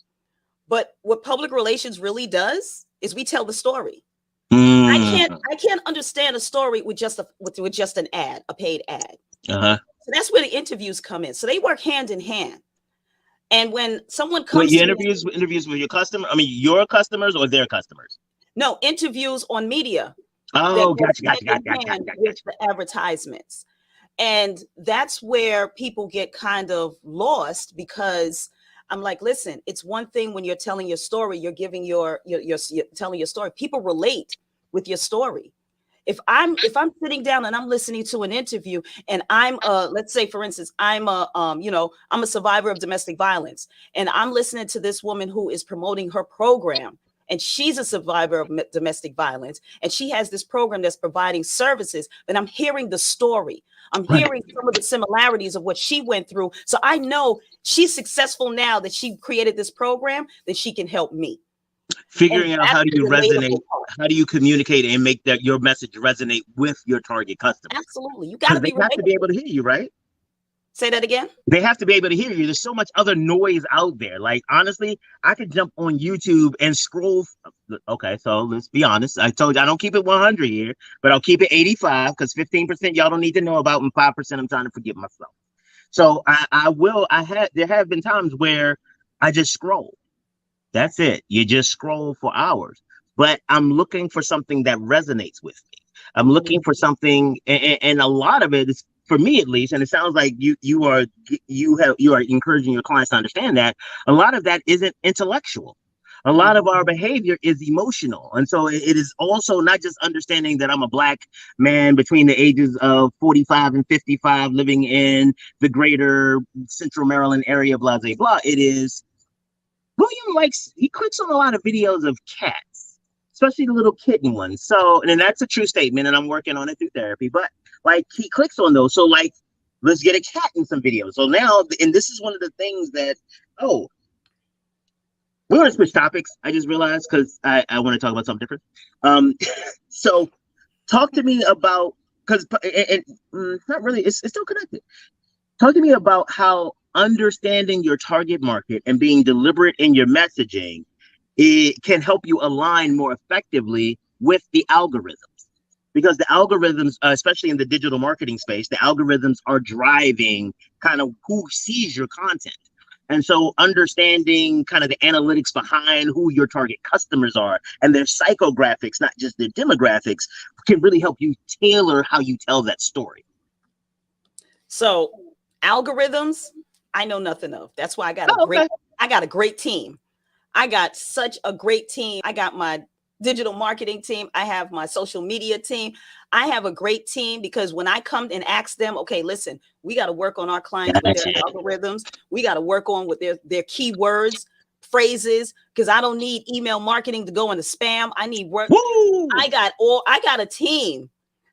But what public relations really does is we tell the story. I can't understand a story with just an ad, a paid ad. So that's where the interviews come in. So they work hand in hand. And when someone comes to interviews with your customer, I mean your customers or their customers? No, interviews on media. Oh, gotcha. With the advertisements. And that's where people get kind of lost, because I'm like, listen, it's one thing when you're telling your story, you're giving you're telling your story. People relate with your story. If I'm sitting down and I'm listening to an interview and I'm let's say, for instance, I'm a survivor of domestic violence, and I'm listening to this woman who is promoting her program, and she's a survivor of domestic violence, and she has this program that's providing services, but I'm hearing the story. I'm hearing some of the similarities of what she went through. So I know she's successful now that she created this program, that she can help me. Figuring out how do you resonate, how do you communicate and make that your message resonate with your target customers? Absolutely. You got to be have to be able to hear you, right? Say that again. They have to be able to hear you. There's so much other noise out there. Like, honestly, I could jump on YouTube and scroll. Okay, so let's be honest. I told you I don't keep it 100 here, but I'll keep it 85 because 15% y'all don't need to know about, and 5% I'm trying to forgive myself. So there have been times where I just scroll. That's it. You just scroll for hours. But I'm looking for something that resonates with me. I'm looking for something, and a lot of it is, for me at least, and it sounds like you are encouraging your clients to understand that a lot of that isn't intellectual. A lot of our behavior is emotional. And so it is also not just understanding that I'm a Black man between the ages of 45 and 55 living in the greater Central Maryland area, blah, blah, blah. It is, William he clicks on a lot of videos of cats, especially the little kitten ones. So, and that's a true statement, and I'm working on it through therapy, but he clicks on those. So let's get a cat in some videos. So now, and this is one of the things that, we want to switch topics. I just realized, because I want to talk about something different. So talk to me about, because not really, it's still connected. Talk to me about how understanding your target market and being deliberate in your messaging, it can help you align more effectively with the algorithms. Because the algorithms, especially in the digital marketing space, the algorithms are driving kind of who sees your content. And so understanding kind of the analytics behind who your target customers are and their psychographics, not just their demographics, can really help you tailor how you tell that story. So algorithms, I know nothing of. That's why I got a great team. I got such a great team. I got my digital marketing team. I have my social media team. I have a great team, because when I come and ask them, okay, listen, we got to work on our clients with their algorithms. We got to work on with their keywords, phrases, because I don't need email marketing to go into spam. I need work. Woo! I got a team.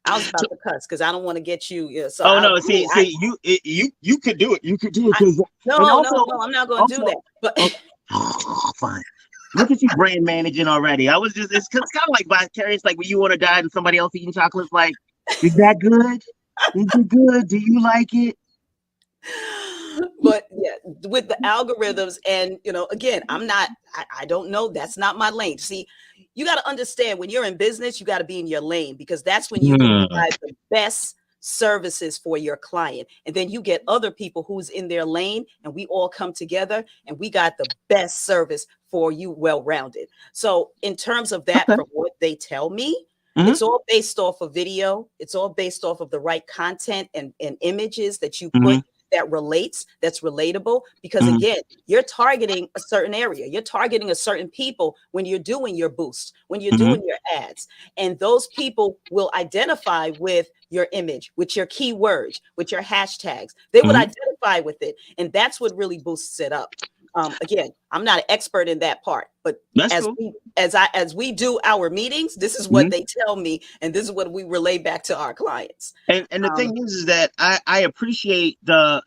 I was about to cuss because I don't want to get you. Yeah, so you could do it. You could do it. No, I'm not going to do that. But fine. Look at you brand managing already. It's kind of like vicarious, like when you want to die and somebody else eating chocolates. Like, is that good? Is it good? Do you like it? But yeah, with the algorithms, and again, I don't know. That's not my lane. See, you got to understand when you're in business, you got to be in your lane, because that's when you can provide the best services for your client. And then you get other people who's in their lane, and we all come together and we got the best service for you, well-rounded. So in terms of that, from what they tell me, it's all based off of video. It's all based off of the right content and images that you put that relates, that's relatable. Because again, you're targeting a certain area. You're targeting a certain people when you're doing your boost, when you're doing your ads. And those people will identify with your image, with your keywords, with your hashtags. They would identify with it. And that's what really boosts it up. Again, I'm not an expert in that part, but as we do our meetings, this is what they tell me, and this is what we relay back to our clients. And the thing is that I appreciate the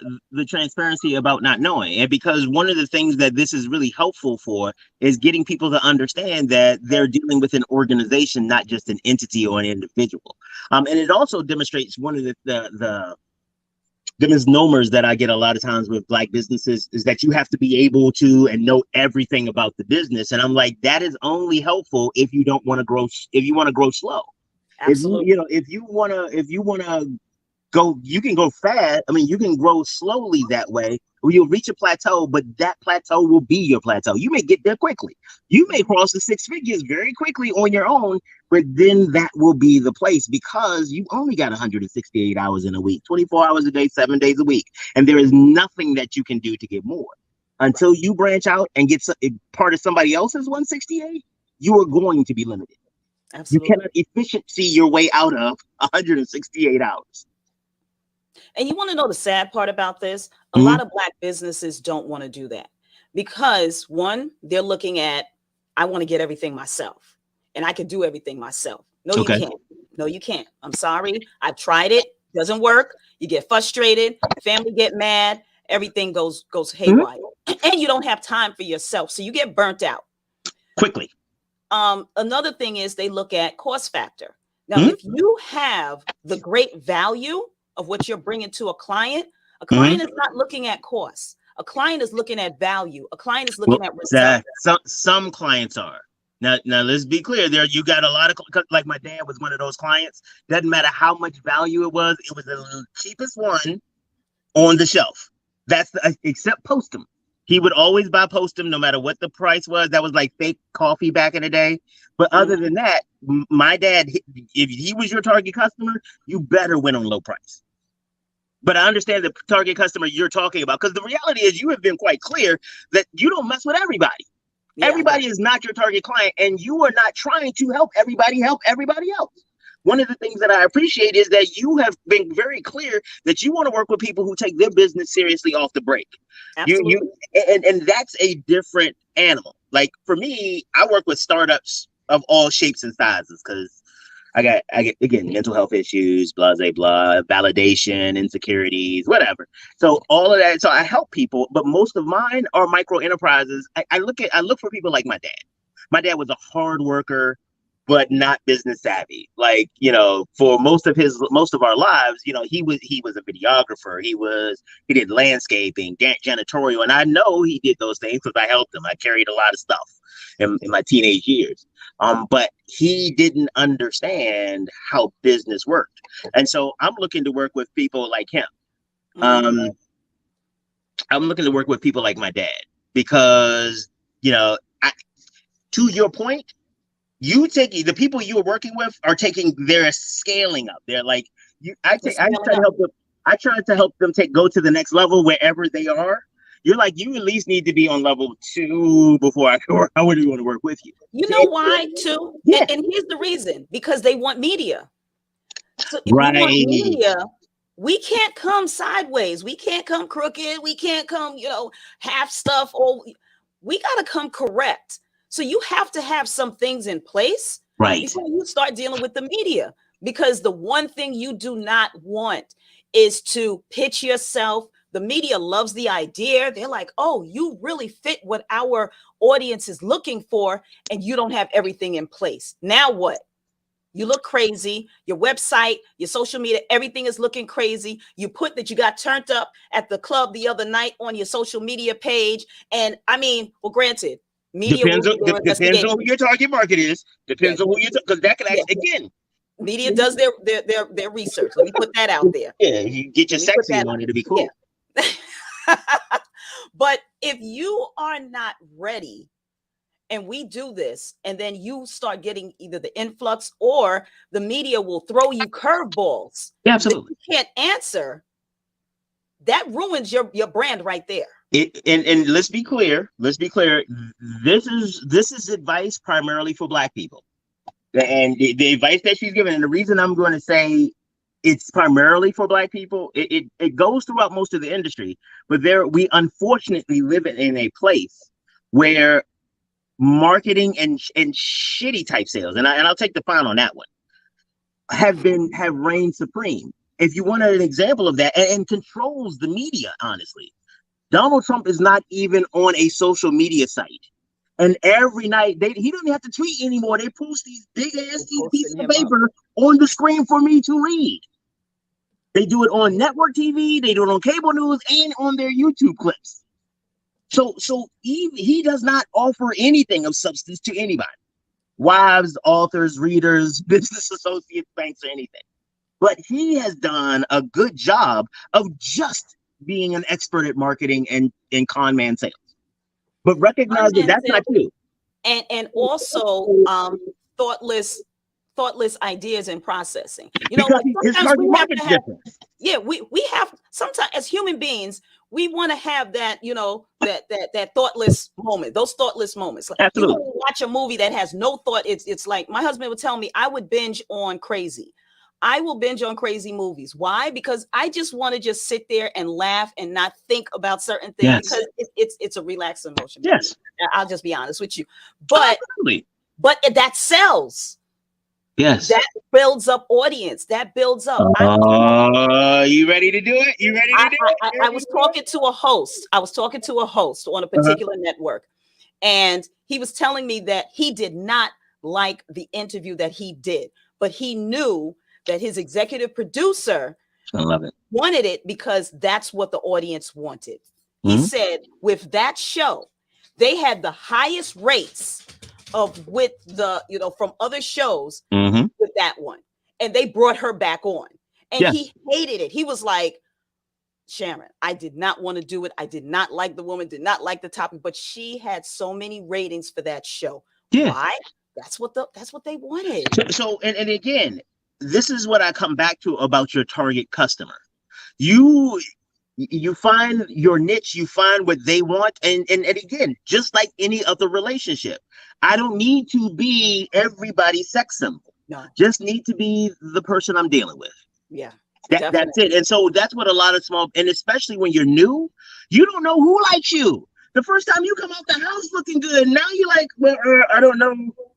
transparency about not knowing, and because one of the things that this is really helpful for is getting people to understand that they're dealing with an organization, not just an entity or an individual. And it also demonstrates one of the misnomers that I get a lot of times with Black businesses is that you have to be able to and know everything about the business. And I'm like, that is only helpful if you don't want to grow, if you want to grow slow. Absolutely. If you want to go, you can go fast. I mean, you can grow slowly that way, or you'll reach a plateau, but that plateau will be your plateau. You may get there quickly. You may cross the 6 figures very quickly on your own, but then that will be the place, because you only got 168 hours in a week, 24 hours a day, 7 days a week. And there is nothing that you can do to get more until you branch out and get part of somebody else's 168. You are going to be limited. Absolutely. You cannot efficiency your way out of 168 hours. And you want to know the sad part about this? A lot of Black businesses don't want to do that, because one, they're looking at, I want to get everything myself and I can do everything myself. No, you can't. No, you can't. I'm sorry. I've tried it. Doesn't work. You get frustrated. Family get mad. Everything goes haywire. And you don't have time for yourself. So you get burnt out quickly. Another thing is they look at cost factor. Now, if you have the great value of what you're bringing to a client is not looking at costs. A client is looking at value. A client is looking at results. Some clients are. Now, let's be clear. There, you got a lot of, like my dad was one of those clients. Doesn't matter how much value it was the cheapest one on the shelf. That's except Postum. He would always buy Postum no matter what the price was. That was like fake coffee back in the day. But other than that, my dad, if he was your target customer, you better win on low price. But I understand the target customer you're talking about, because the reality is you have been quite clear that you don't mess with everybody. Yeah. Everybody is not your target client, and you are not trying to help everybody else. One of the things that I appreciate is that you have been very clear that you want to work with people who take their business seriously off the break. Absolutely. And that's a different animal. Like for me, I work with startups of all shapes and sizes, because I get again mental health issues, blah blah, validation, insecurities, whatever. So all of that. So I help people, but most of mine are micro enterprises. I look for people like my dad. My dad was a hard worker, but not business savvy. Like, for most of our lives, he was a videographer. He did landscaping, janitorial, and I know he did those things because I helped him. I carried a lot of stuff in my teenage years. But he didn't understand how business worked. And so I'm looking to work with people like him. I'm looking to work with people like my dad, because, to your point, the people you are working with are they're scaling up. They're like, I try to help them go to the next level wherever they are. You're like, you at least need to be on level 2 before I would want to work with you. You know why too? Yeah. And here's the reason: because they want media. So if we want media, we can't come sideways. We can't come crooked. We can't come, half stuff. Or we got to come correct. So you have to have some things in place before you start dealing with the media. Because the one thing you do not want is to pitch yourself. The media loves the idea. They're like, oh, you really fit what our audience is looking for, and you don't have everything in place. Now what? You look crazy. Your website, your social media, everything is looking crazy. You put that you got turned up at the club the other night on your social media page. And I mean, well, granted, Media Depends will on do their depends on investigation. who your target market is. Depends on who you because that can Yeah. actually again. Media does their research. Let me put that out there. Yeah, you get your Let me put sexy that on out. it to be cool. Yeah. But if you are not ready, and we do this, and then you start getting either the influx or the media will throw you curveballs Yeah, that absolutely. you can't answer, that ruins your brand right there. And let's be clear. Let's be clear. This is advice primarily for Black people. And the advice that she's given, and the reason I'm going to say it's primarily for Black people, it goes throughout most of the industry, but we unfortunately live in a place where marketing and shitty type sales, and I'll take the fine on that one, have reigned supreme. If you want an example of that, and controls the media, honestly, Donald Trump is not even on a social media site. And every night he don't have to tweet anymore. They post these big ass pieces of paper on the screen for me to read. They do it on network TV, they do it on cable news, and on their YouTube clips. So he does not offer anything of substance to anybody. Wives, authors, readers, business associates, banks, or anything. But he has done a good job of just being an expert at marketing and con man sales. But recognize that that's not you. And also thoughtless ideas and processing. You know, because like his sometimes target market's different. Yeah, we have sometimes as human beings, we want to have that, you know, that thoughtless moment, those thoughtless moments. Like, Absolutely. you watch a movie that has no thought. It's like my husband would tell me I would binge on Crazy. I will binge on crazy movies. Why? Because I just want to just sit there and laugh and not think about certain things. Yes. Because it's a relaxing emotion. Yes. I'll just be honest with you. But Absolutely. but that sells. Yes. That builds up audience. That builds up. You ready to do it? You ready to do it? I was talking to a host. I was talking to a host on a particular network. And he was telling me that he did not like the interview that he did, but he knew that his executive producer wanted it because that's what the audience wanted. He said with that show, they had the highest rates with the, you know, from other shows with that one. And they brought her back on. And he hated it. He was like, Sharon, I did not want to do it. I did not like the woman, did not like the topic, but she had so many ratings for that show. Yeah. Why? That's what they wanted. So and again, this is what I come back to about your target customer. You find your niche, you find what they want, and again, just like any other relationship, I don't need to be everybody's sex symbol. No. Just need to be the person I'm dealing with. Yeah. That's it. And so that's what a lot of small, and especially when you're new, you don't know who likes you. The first time you come out the house looking good, now you're like, well, I don't know.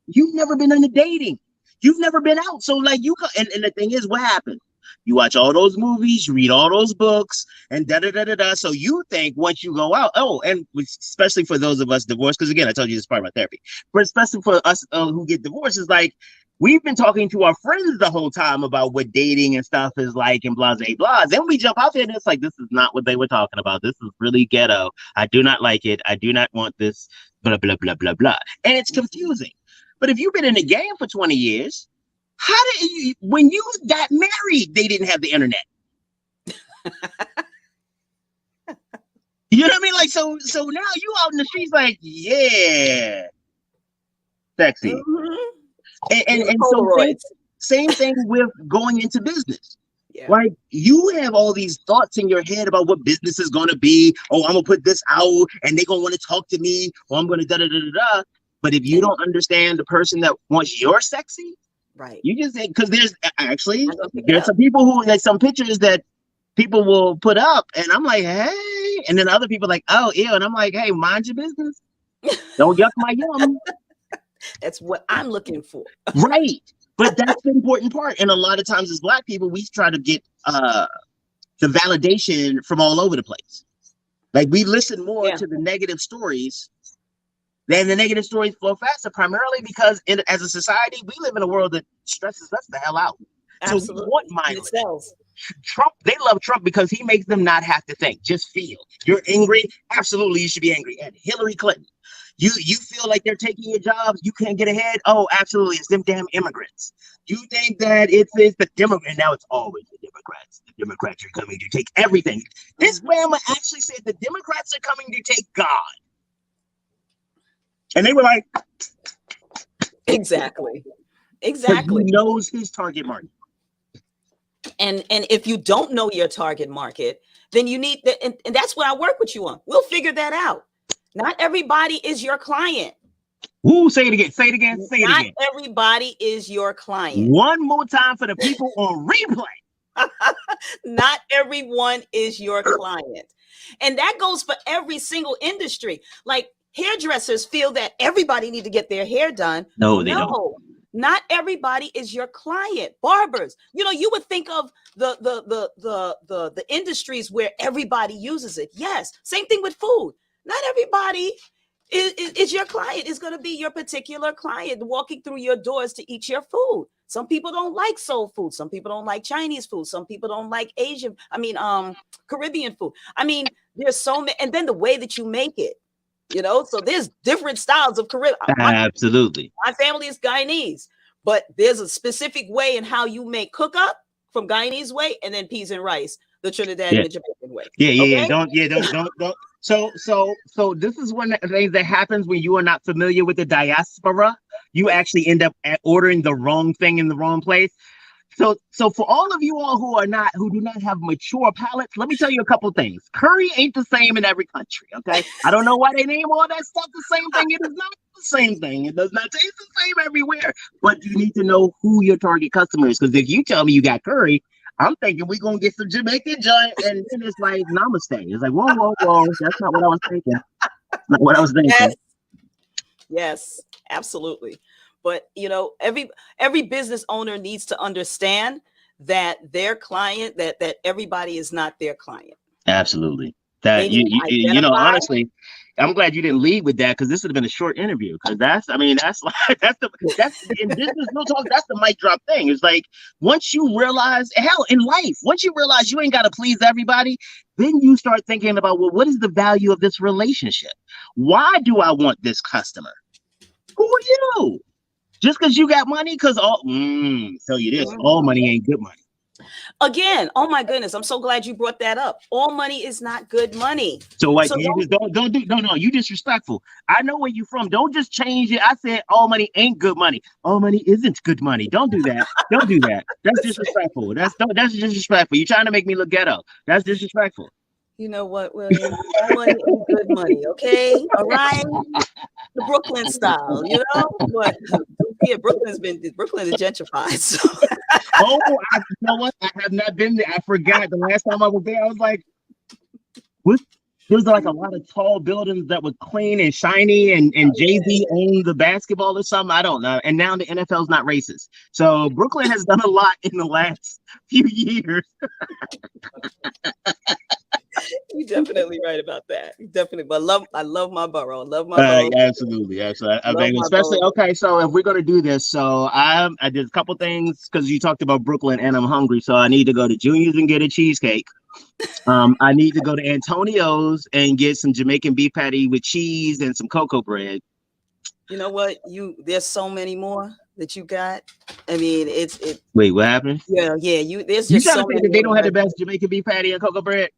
You've never been into dating. You've never been out. So like and the thing is, what happened? You watch all those movies, you read all those books, and da-da-da-da-da. So you think once you go out, and especially for those of us divorced, because again, I told you this is part of my therapy, but especially for us who get divorced, is like, we've been talking to our friends the whole time about what dating and stuff is like and blah, blah, blah. Then we jump out there and it's like, this is not what they were talking about. This is really ghetto. I do not like it. I do not want this, blah, blah, blah, blah, blah. And it's confusing. But if you've been in the game for 20 years, when you got married, they didn't have the internet. You know what I mean? Like, so now you out in the streets like, yeah, sexy. And so same thing with going into business. Yeah. Like, you have all these thoughts in your head about what business is going to be. Oh, I'm going to put this out and they're going to want to talk to me. Or I'm going to da-da-da-da-da. But if you don't understand the person that wants your sexy, right? You just, because there's some people who, like, some pictures that people will put up and I'm like, hey, and then other people like, oh, ew. And I'm like, hey, mind your business. Don't yuck my yum. That's what I'm looking for. Right. But that's the important part. And a lot of times as Black people, we try to get the validation from all over the place. Like, we listen more to the negative stories than the negative stories flow faster, primarily because as a society, we live in a world that stresses us the hell out. Absolutely. So we want mindless. Trump, they love Trump because he makes them not have to think, just feel. You're angry? Absolutely, you should be angry. And Hillary Clinton, You feel like they're taking your jobs. You can't get ahead. Oh, absolutely. It's them damn immigrants. You think that it's the Democrat. Now it's always the Democrats. The Democrats are coming to take everything. This grandma actually said the Democrats are coming to take God. And they were like, exactly. he knows his target market. And if you don't know your target market, then you need that. And that's what I work with you on. We'll figure that out. Not everybody is your client. Ooh, say it again. Say it again. Say it again. Not everybody is your client. One more time for the people on replay. Not everyone is your client. And that goes for every single industry. Like hairdressers feel that everybody need to get their hair done. No, they don't. Not everybody is your client. Barbers, you would think of the industries where everybody uses it. Yes. Same thing with food. Not everybody is your client. Is going to be your particular client walking through your doors to eat your food. Some people don't like soul food. Some people don't like Chinese food. Some people don't like Caribbean food. There's so many, and then the way that you make it, so there's different styles of Caribbean. Absolutely. My family is Guyanese, but there's a specific way in how you make cook up from Guyanese way, and then peas and rice, the Trinidad and the Jamaican way. Don't. So this is one of the things that happens when you are not familiar with the diaspora. You actually end up ordering the wrong thing in the wrong place. So for all of you all who do not have mature palates, let me tell you a couple things. Curry ain't the same in every country. Okay, I don't know why they name all that stuff the same thing. It is not the same thing. It does not taste the same everywhere. But you need to know who your target customer is, because if you tell me you got curry, I'm thinking we're gonna get some Jamaican joint, and then it's like namaste. It's like whoa. That's not what I was thinking. Not what I was thinking. Yes, absolutely. But every business owner needs to understand that their client, that everybody is not their client. Absolutely. That honestly, I'm glad you didn't lead with that, because this would have been a short interview. Because that's in business no talk. That's the mic drop thing. It's like once you realize, hell, in life, once you realize you ain't got to please everybody, then you start thinking about, well, what is the value of this relationship? Why do I want this customer? Who are you? Just because you got money? Because tell you this, all money ain't good money. Again, oh my goodness, I'm so glad you brought that up. All money is not good money. So what? You disrespectful. I know where you from. Don't just change it. I said all money ain't good money. All money isn't good money. Don't do that. Don't do that. That's disrespectful. That's disrespectful. You're trying to make me look ghetto. That's disrespectful. You know what, William? All money ain't good money. Okay, all right. The Brooklyn style, but yeah, Brooklyn is gentrified. So. You know what? I have not been there. I forgot the last time I was there. I was like, what? There's like a lot of tall buildings that were clean and shiny, and Jay-Z owned the basketball or something. I don't know. And now the NFL's not racist. So Brooklyn has done a lot in the last few years. You're definitely right about that. Definitely, but I love my borough. I love my borough. Absolutely. I mean, especially okay. So if we're gonna do this, so I did a couple things, because you talked about Brooklyn, and I'm hungry, so I need to go to Junior's and get a cheesecake. I need to go to Antonio's and get some Jamaican beef patty with cheese and some cocoa bread. You know what? There's so many more that you got. I mean, Wait, what happened? Yeah. There's just so many. They don't have the best Jamaican beef patty and cocoa bread.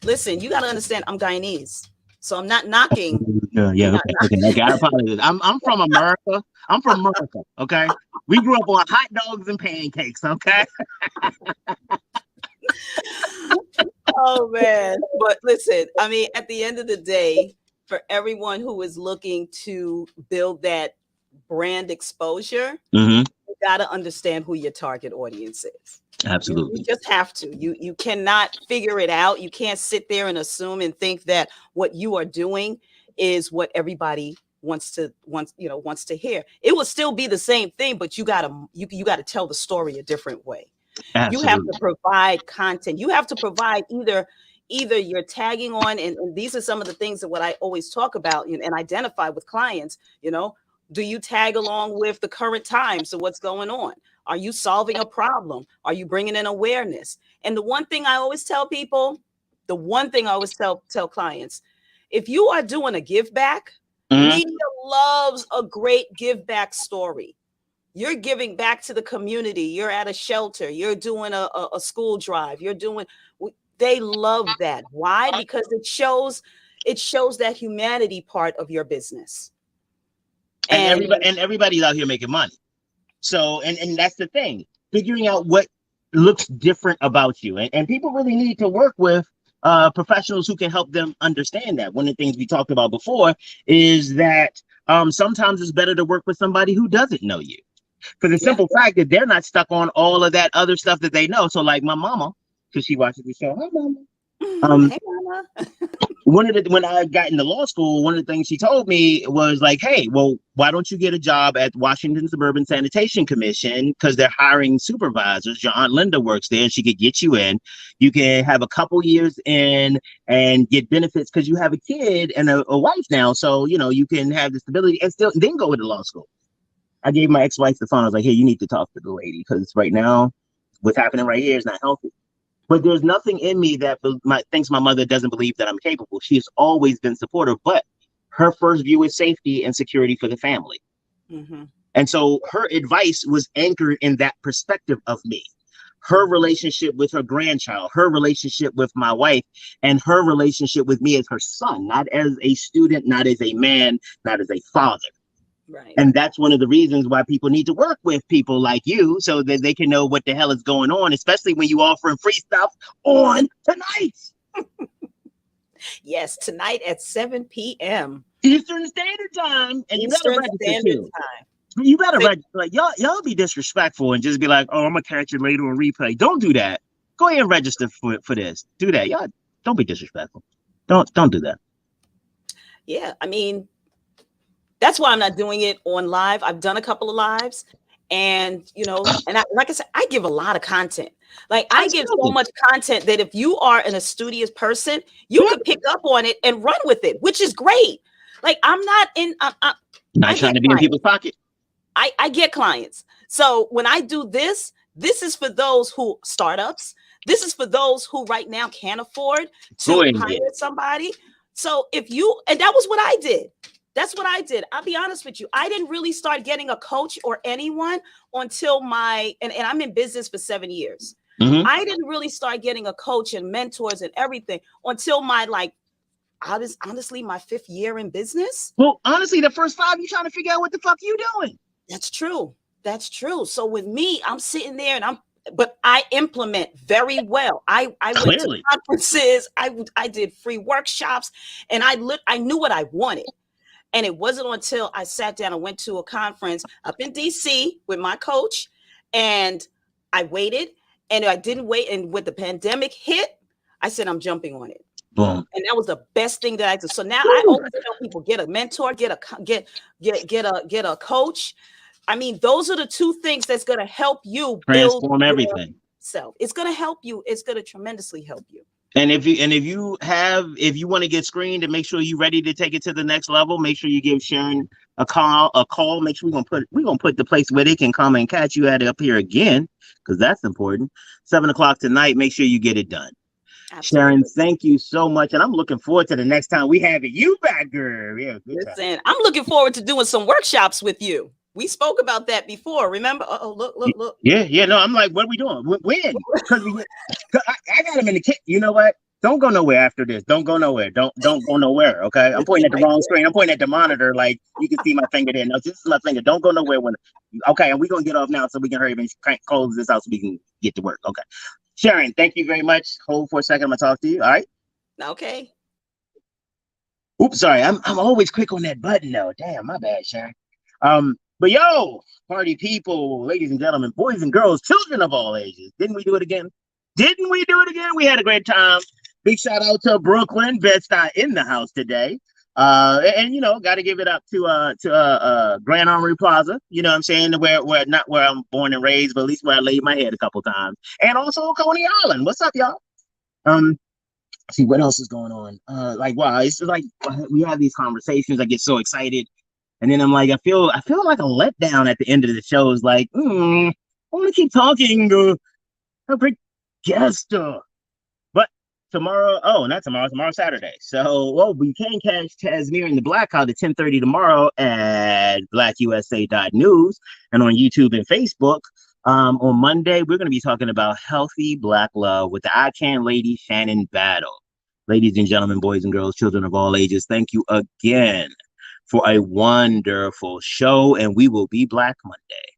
Listen, you got to understand, I'm Guyanese, so I'm not knocking. Okay. I apologize. I'm from America. I'm from America. Okay, we grew up on hot dogs and pancakes. Okay. Oh man, but listen, I mean, at the end of the day, for everyone who is looking to build that brand exposure, you got to understand who your target audience is. Absolutely. You just have to. You cannot figure it out. You can't sit there and assume and think that what you are doing is what everybody wants to hear. It will still be the same thing, but you gotta tell the story a different way. Absolutely. You have to provide content. You have to provide either you're tagging on, and these are some of the things that what I always talk about and identify with clients. Do you tag along with the current times of what's going on? Are you solving a problem? Are you bringing in awareness? And the one thing I always tell people, tell clients, if you are doing a give back, Media loves a great give back story. You're giving back to the community. You're at a shelter. You're doing a school drive. They love that. Why? Because it shows that humanity part of your business. And everybody's out here making money. So, and that's the thing, figuring out what looks different about you. And people really need to work with professionals who can help them understand that. One of the things we talked about before is that sometimes it's better to work with somebody who doesn't know you, for the simple fact that they're not stuck on all of that other stuff that they know. So like my mama, because she watches the show, hi mama. Hey mama. When I got into law school, one of the things she told me was like, hey, well, why don't you get a job at Washington Suburban Sanitation Commission? Because they're hiring supervisors. Your Aunt Linda works there and she could get you in. You can have a couple years in and get benefits because you have a kid and a wife now. So, you know, you can have the stability and still then go into law school. I gave my ex-wife the phone. I was like, hey, you need to talk to the lady because right now what's happening right here is not healthy. But there's nothing in me that thinks my mother doesn't believe that I'm capable. She has always been supportive, but her first view is safety and security for the family. And so her advice was anchored in that perspective of me. Her relationship with her grandchild, her relationship with my wife, and her relationship with me as her son, not as a student, not as a man, not as a father. Right. And that's one of the reasons why people need to work with people like you so that they can know what the hell is going on, especially when you offering free stuff on tonight. Yes, tonight at 7 p.m. Eastern Standard Time. And Eastern you gotta Standard register too. Time. You gotta register. Like y'all be disrespectful and just be like, oh, I'm gonna catch it later on replay. Don't do that. Go ahead and register for this. Do that. Y'all don't be disrespectful. Don't do that. Yeah, I mean, that's why I'm not doing it on live. I've done a couple of lives, and you know, and like I said, I give a lot of content. Like I give so much content that if you are an studious person, you can pick up on it and run with it, which is great. Like I'm not trying to be in people's pocket. I get clients. So when I do this is for those who startups. This is for those who right now can't afford to hire somebody. So and that was what I did. That's what I did. I'll be honest with you. I didn't really start getting a coach or anyone until and I'm in business for 7 years. I didn't really start getting a coach and mentors and everything until honestly, my 5th year in business. Well, honestly, the first 5, you're trying to figure out what the fuck you doing. That's true. That's true. So with me, I'm sitting there but I implement very well. I went to conferences. I did free workshops and I knew what I wanted. And it wasn't until I sat down and went to a conference up in DC with my coach and I waited and I didn't wait. And when the pandemic hit, I said, I'm jumping on it. Boom. And that was the best thing that I did. So now I always tell people, get a mentor, get a coach. I mean, those are the 2 things that's going to help you transform everything. It's going to help you. It's going to tremendously help you. And if you want to get screened and make sure you're ready to take it to the next level, make sure you give Sharon a call. Make sure we're gonna put the place where they can come and catch you at up here again, because that's important. 7:00 tonight. Make sure you get it done. Absolutely. Sharon, thank you so much, and I'm looking forward to the next time we have you back, girl. Yeah, listen, I'm looking forward to doing some workshops with you. We spoke about that before. Remember? Oh, look. Yeah. No, I'm like, what are we doing? When? Because I got him in the kit. You know what? Don't go nowhere after this. Don't go nowhere. Don't go nowhere. Okay. I'm pointing at the wrong screen. I'm pointing at the monitor. Like you can see my finger there. No, this is my finger. Don't go nowhere okay. And we're gonna get off now so we can hurry up and close this out so we can get to work. Okay. Sharon, thank you very much. Hold for a second. I'm gonna talk to you. All right. Okay. Oops, sorry. I'm always quick on that button though. Damn, my bad, Sharon. But yo, party people, ladies and gentlemen, boys and girls, children of all ages. Didn't we do it again? We had a great time. Big shout out to Brooklyn, Bed-Stuy in the house today. And you know, got to give it up to Grand Armory Plaza. You know what I'm saying? Where not where I'm born and raised, but at least where I laid my head a couple times. And also Coney Island. What's up, y'all? See what else is going on. Wow, it's just like we have these conversations. I get so excited. And then I'm like, I feel like a letdown at the end of the show. Is like, I want to keep talking. A great guest. But tomorrow. Oh, not tomorrow. Tomorrow Saturday. So, well, we can catch Tasmere in the Blackout at 10:30 tomorrow at BlackUSA.news and on YouTube and Facebook. On Monday, we're going to be talking about healthy Black love with the I Can lady Shannon Battle. Ladies and gentlemen, boys and girls, children of all ages, thank you again for a wonderful show, and we will be Black Monday.